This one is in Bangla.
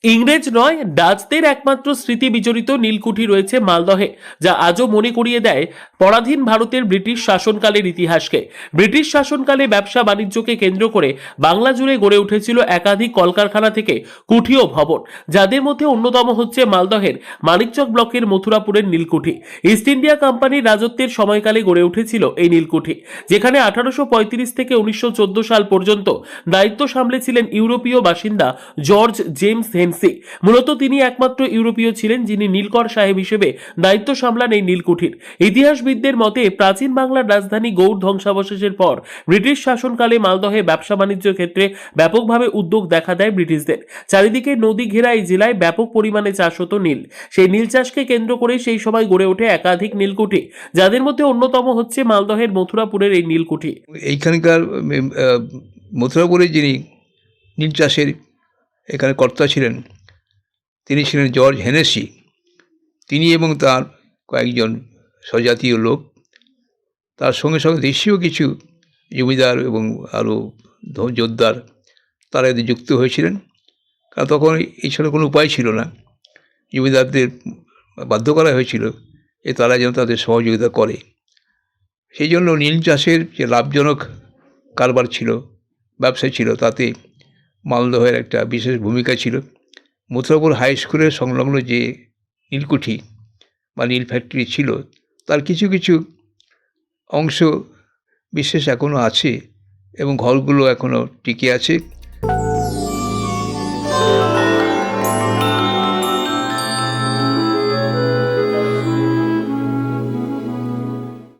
ইংরেজ নয়, ডাচদের একমাত্র স্মৃতি বিজড়িত নীলকুঠি রয়েছে মালদহে, যা আজও মনে করিয়ে দেয় পরাধীন ভারতের ব্রিটিশ শাসনকালের ইতিহাসকে। ব্রিটিশ শাসনকালে ব্যবসা বাণিজ্যকে কেন্দ্র করে বাংলা জুড়ে গড়ে উঠেছিল একাধিক কলকারখানা থেকে কুঠি ও ভবন, যাদের মধ্যে অন্যতম হচ্ছে মালদহের মানিকচক ব্লকের মথুরাপুরের নীলকুঠি। ইস্ট ইন্ডিয়া কোম্পানির রাজত্বের সময়কালে গড়ে উঠেছিল এই নীলকুঠি, যেখানে 1835 থেকে 1914 সাল পর্যন্ত দায়িত্ব সামলেছিলেন ইউরোপীয় বাসিন্দা জর্জ জেমস হেনসি। মূলত তিনি একমাত্র ইউরোপীয় ছিলেন যিনি নীলকর সাহেব হিসেবে দায়িত্ব সামলান এই নীলকুঠির। ইতিহাসবিদদের মতে প্রাচীন বাংলার রাজধানী গৌড় ধ্বংসাবশেষের পর ব্রিটিশ শাসনকালে মালদহে ব্যবসা বাণিজ্য ক্ষেত্রে ব্যাপকভাবে উদ্যোগ দেখা দেয় ব্রিটিশদের। চারিদিকে নদী ঘেরা এই জেলায় ব্যাপক পরিমাণে চাষ হতো নীল। সেই নীল চাষকে কেন্দ্র করে সেই সময় গড়ে ওঠে একাধিক নীলকুঠি, যাদের মধ্যে অন্যতম হচ্ছে মালদহের মথুরাপুরের এই নীলকুঠি। এইখানকার মথুরাপুরে যিনি নীল চাষের এখানে কর্তা ছিলেন, তিনি ছিলেন জর্জ হেনেসি। তিনি এবং তার কয়েকজন স্বজাতীয় লোক, তার সঙ্গে সঙ্গে দেশীয় কিছু জমিদার এবং আরও জোরদার, তারা এতে যুক্ত হয়েছিলেন। কারণ তখন এছাড়া কোনো উপায় ছিল না, জমিদারদের বাধ্য করা হয়েছিল যে তারা যেন তাদের সহযোগিতা করে। সেই জন্য নীল চাষের যে লাভজনক কারবার ছিল, ব্যবসা ছিল, তাতে মালদহের একটা বিশেষ ভূমিকা ছিল। মথুরাপুর হাই স্কুলের সংলগ্ন যে নীলকুঠি বা নীল ফ্যাক্টরি ছিল, তার কিছু কিছু অংশ বিশেষ এখনও আছে এবং ঘরগুলো এখনও টিকে আছে।